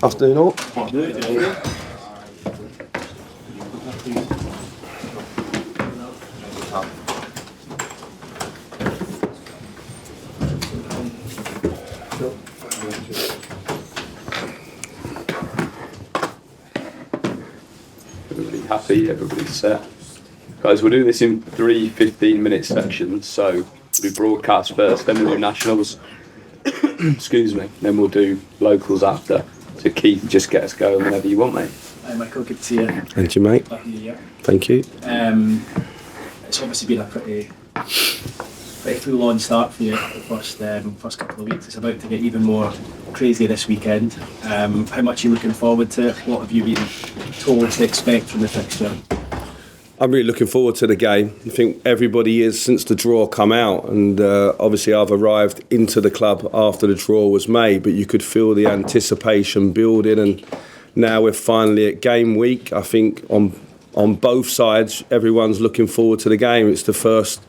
Afternoon all. Everybody happy, everybody's set. Guys, we'll do this in 3 15-minute sections, so we'll do broadcast first, then we'll do nationals, excuse me, then we'll do locals after. So Keith, just get us going whenever you want, mate. Hi Michael, good to see you. Thank you, mate. Happy New Year. Thank you. It's obviously been a pretty full-on start for you the first couple of weeks. It's about to get even more crazy this weekend. How much are you looking forward to it? What have you been told to expect from the fixture? I'm really looking forward to the game. I think everybody is since the draw come out, and obviously I've arrived into the club after the draw was made, but you could feel the anticipation building, and now we're finally at game week. I think on both sides everyone's looking forward to the game. It's the first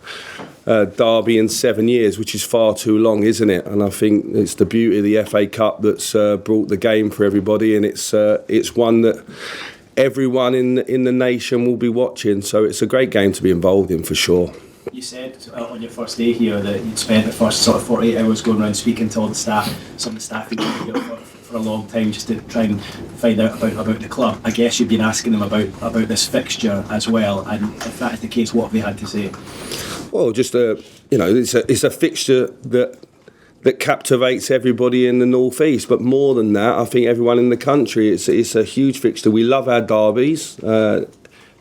derby in 7 years, which is far too long, isn't it? And I think it's the beauty of the FA Cup that's brought the game for everybody, and it's one that everyone in the nation will be watching, so it's a great game to be involved in for sure. You said on your first day here that you'd spent the first sort of 48 hours going around speaking to all the staff, some of the staff who've been here for a long time, just to try and find out about the club. I guess you've been asking them about this fixture as well, and if that is the case, what have they had to say? Well, just it's a fixture that captivates everybody in the North East, but more than that, I think everyone in the country. It's a huge fixture. We love our derbies,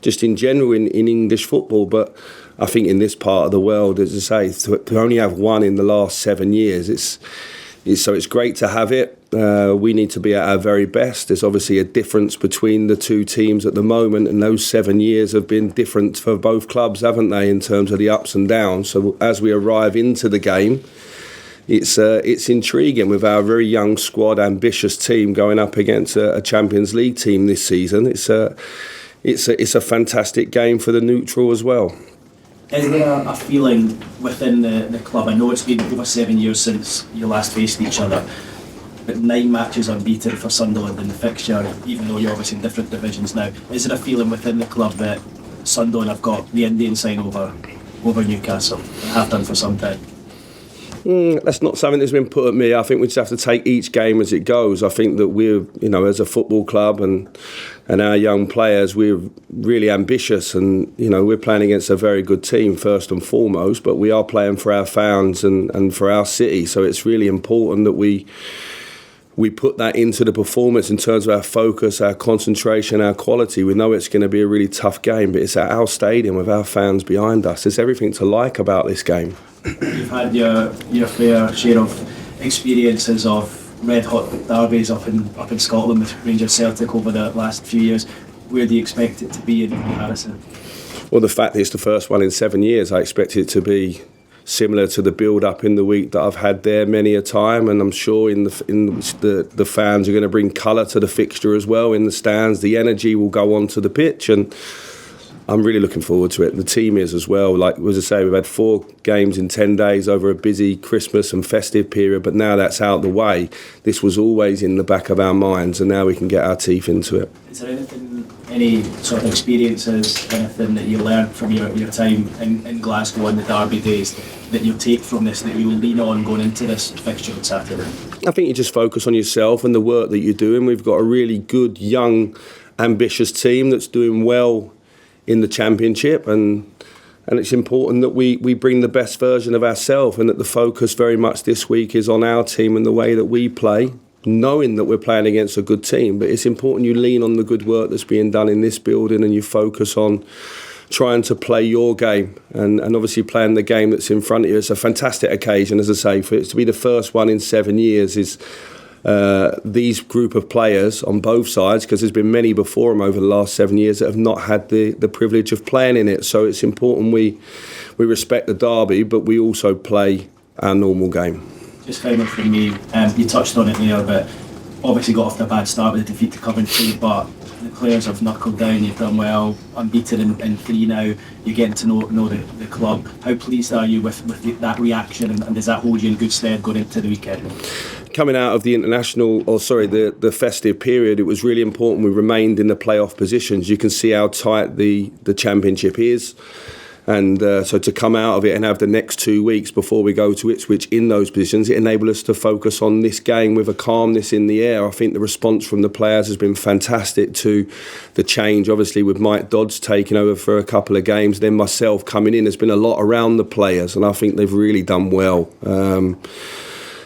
just in general in English football, but I think in this part of the world, as I say, to only have one in the last 7 years, it's great to have it. We need to be at our very best. There's obviously a difference between the two teams at the moment, and those 7 years have been different for both clubs, haven't they, in terms of the ups and downs. So as we arrive into the game, it's intriguing with our very young squad, ambitious team going up against a Champions League team this season. It's a fantastic game for the neutral as well. Is there a feeling within the club? I know it's been over 7 years since you last faced each other, but 9 matches unbeaten for Sunderland in the fixture, even though you're obviously in different divisions now. Is there a feeling within the club that Sunderland have got the Indian sign over Newcastle and have done for some time? That's not something that's been put at me. I think we just have to take each game as it goes. I think that we're, as a football club and our young players, we're really ambitious, and we're playing against a very good team first and foremost, but we are playing for our fans and for our city. So it's really important that we put that into the performance in terms of our focus, our concentration, our quality. We know it's going to be a really tough game, but it's at our stadium with our fans behind us. There's everything to like about this game. You've had your fair share of experiences of red-hot derbies up in Scotland with Rangers Celtic over the last few years. Where do you expect it to be in comparison? Well, the fact that it's the first one in 7 years, I expect it to be similar to the build-up in the week that I've had there many a time, and I'm sure in the fans are going to bring colour to the fixture as well in the stands. The energy will go onto the pitch, and I'm really looking forward to it. The team is as well. Like as I say, we've had 4 games in 10 days over a busy Christmas and festive period, but now that's out of the way. This was always in the back of our minds, and now we can get our teeth into it. Is there any sort of experiences, anything that you learned from your time in Glasgow in the derby days that you'll take from this, that you'll lean on going into this fixture on Saturday? I think you just focus on yourself and the work that you're doing. We've got a really good, young, ambitious team that's doing well in the Championship, and it's important that we bring the best version of ourselves, and that the focus very much this week is on our team and the way that we play, knowing that we're playing against a good team. But it's important you lean on the good work that's being done in this building, and you focus on trying to play your game and obviously playing the game that's in front of you. It's a fantastic occasion, as I say, for it to be the first one in 7 years. Is these group of players on both sides, because there's been many before them over the last 7 years that have not had the privilege of playing in it. So it's important we respect the derby, but we also play our normal game. Just finally from me, you touched on it there, but obviously got off to a bad start with the defeat to Coventry, but the players have knuckled down, you've done well, unbeaten in 3 now, you're getting to know the club. How pleased are you with that reaction, and does that hold you in good stead going into the weekend? coming out of the the festive period, it was really important we remained in the playoff positions. You can see how tight the Championship is. And so to come out of it and have the next 2 weeks before we go to Ipswich in those positions, it enabled us to focus on this game with a calmness in the air. I think the response from the players has been fantastic to the change, obviously with Mike Dodds taking over for a couple of games, then myself coming in. There's been a lot around the players and I think they've really done well.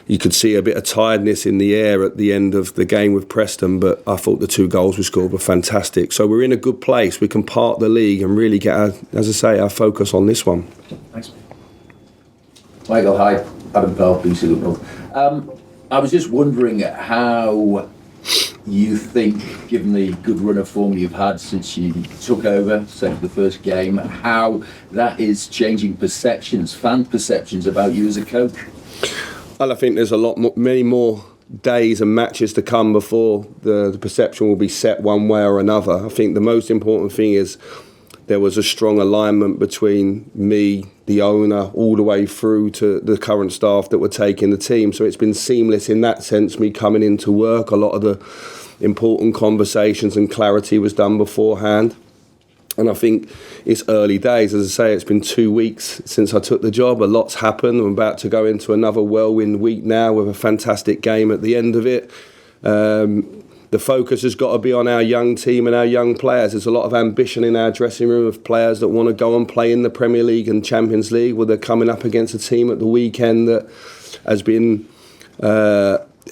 You could see a bit of tiredness in the air at the end of the game with Preston, but I thought the 2 goals we scored were fantastic. So we're in a good place. We can park the league and really get, our focus on this one. Thanks. Michael, hi. Adam Pell, BC Liverpool. I was just wondering how you think, given the good run of form you've had since you took over, second the first game, how that is changing perceptions, fan perceptions about you as a coach? Well, I think there's many more days and matches to come before the perception will be set one way or another. I think the most important thing is there was a strong alignment between me, the owner, all the way through to the current staff that were taking the team. So it's been seamless in that sense, me coming into work. A lot of the important conversations and clarity was done beforehand. And I think it's early days. As I say, it's been 2 weeks since I took the job. A lot's happened. I'm about to go into another whirlwind week now with a fantastic game at the end of it. The focus has got to be on our young team and our young players. There's a lot of ambition in our dressing room of players that want to go and play in the Premier League and Champions League. Well, they're coming up against a team at the weekend that has been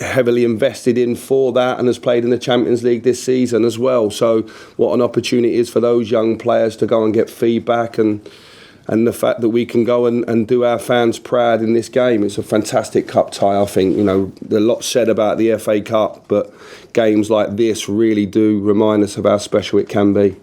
heavily invested in for that and has played in the Champions League this season as well. So what an opportunity it is for those young players to go and get feedback and the fact that we can go and do our fans proud in this game. It's a fantastic cup tie, I think. You know, there's a lot said about the FA Cup, but games like this really do remind us of how special it can be.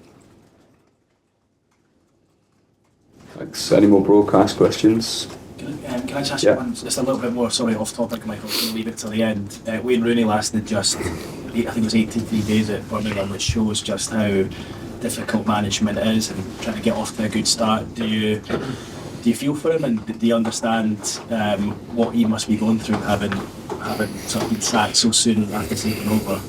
Thanks. Any more broadcast questions? Can I just ask you one, just a little bit more, sorry, off topic, Michael, we'll leave it till the end. Wayne Rooney lasted just, I think it was 83 days at Birmingham, which shows just how difficult management is and trying to get off to a good start. Do you feel for him, and do you understand what he must be going through having sort of been sacked so soon after taking over?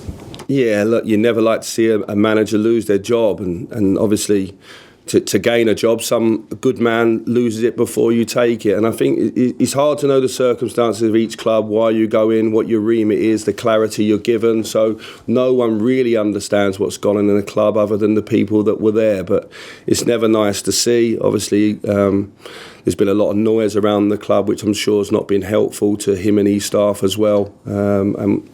Yeah, look, you never like to see a manager lose their job, and obviously to gain a job, some good man loses it before you take it. And I think it's hard to know the circumstances of each club, why you go in, what your remit is, the clarity you're given. So no one really understands what's gone on in the club other than the people that were there. But it's never nice to see. Obviously, there's been a lot of noise around the club, which I'm sure has not been helpful to him and his staff as well. And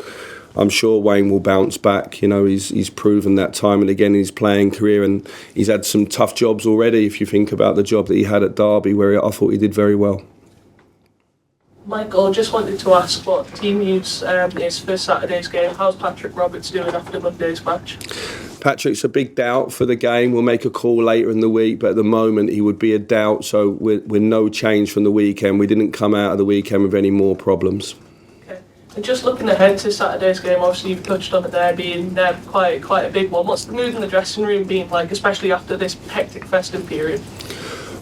I'm sure Wayne will bounce back. You know, he's proven that time and again in his playing career, and he's had some tough jobs already. If you think about the job that he had at Derby, where I thought he did very well. Michael, just wanted to ask what team use is for Saturday's game. How's Patrick Roberts doing after Monday's match? Patrick's a big doubt for the game. We'll make a call later in the week, but at the moment he would be a doubt. So we're no change from the weekend. We didn't come out of the weekend with any more problems. And just looking ahead to Saturday's game, obviously you've touched on it there being quite a big one. What's the mood in the dressing room been like, especially after this hectic festive period?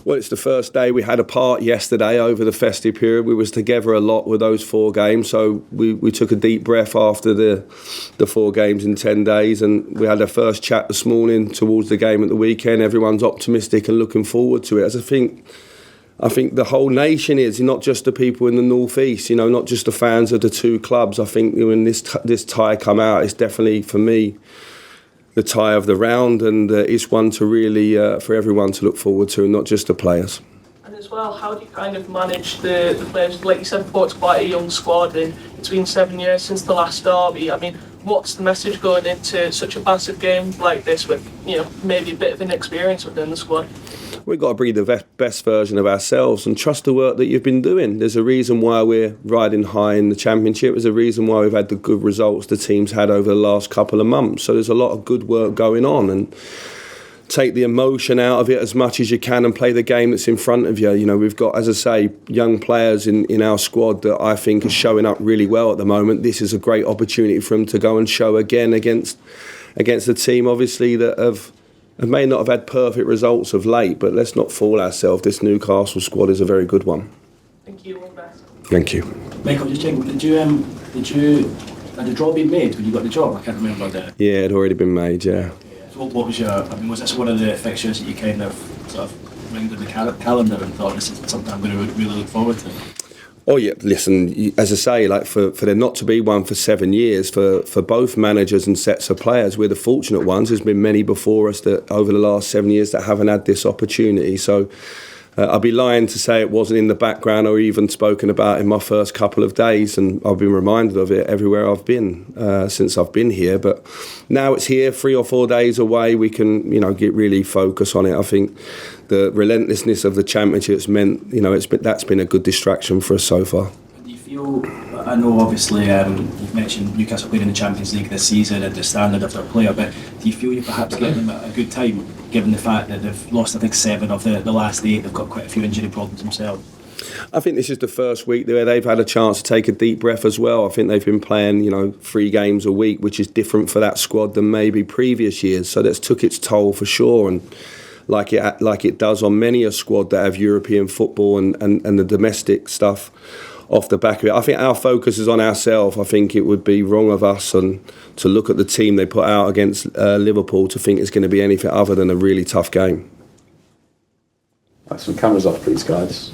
Well, it's the first day. We had a part yesterday over the festive period. We was together a lot with those 4 games, so we took a deep breath after the 4 games in 10 days, and we had our first chat this morning towards the game at the weekend. Everyone's optimistic and looking forward to it. As I think the whole nation is, not just the people in the North East, not just the fans of the 2 clubs. I think when this tie come out, it's definitely, for me, the tie of the round, and it's one to really, for everyone to look forward to, and not just the players. And as well, how do you kind of manage the players? Like you said before, it's quite a young squad, and it's been 7 years since the last derby. I mean, what's the message going into such a massive game like this with, maybe a bit of inexperience within the squad? We've got to bring the best version of ourselves and trust the work that you've been doing. There's a reason why we're riding high in the Championship. There's a reason why we've had the good results the team's had over the last couple of months. So there's a lot of good work going on, and take the emotion out of it as much as you can and play the game that's in front of you. We've got, as I say, young players in our squad that I think are showing up really well at the moment. This is a great opportunity for them to go and show again against a team, obviously, that have may not have had perfect results of late, but let's not fool ourselves. This Newcastle squad is a very good one. Thank you. All the best. Thank you. Michael, just checking, did you Had the draw been made when you got the job? I can't remember that. Yeah, it had already been made, yeah. So what was was this one of the fixtures that you kind of sort of ringed in the calendar and thought this is something I'm going to really look forward to? Oh yeah, listen, as I say, like for there not to be one for 7 years, for both managers and sets of players, we're the fortunate ones. There's been many before us that over the last 7 years that haven't had this opportunity. So I'd be lying to say it wasn't in the background or even spoken about in my first couple of days, and I've been reminded of it everywhere I've been since I've been here. But now it's here, 3 or 4 days away, we can get really focus on it. I think the relentlessness of the Championship's meant that's been a good distraction for us so far. Do you feel? I know obviously you've mentioned Newcastle playing in the Champions League this season and the standard of their player, but do you feel you're perhaps getting them at a good time, given the fact that they've lost, I think, 7 of the last 8, they've got quite a few injury problems themselves? I think this is the first week where they've had a chance to take a deep breath as well. I think they've been playing, 3 games a week, which is different for that squad than maybe previous years. So that's took its toll for sure, and like it does on many a squad that have European football and the domestic stuff off the back of it. I think our focus is on ourselves. I think it would be wrong of us to look at the team they put out against Liverpool to think it's going to be anything other than a really tough game. Some cameras off, please, guys.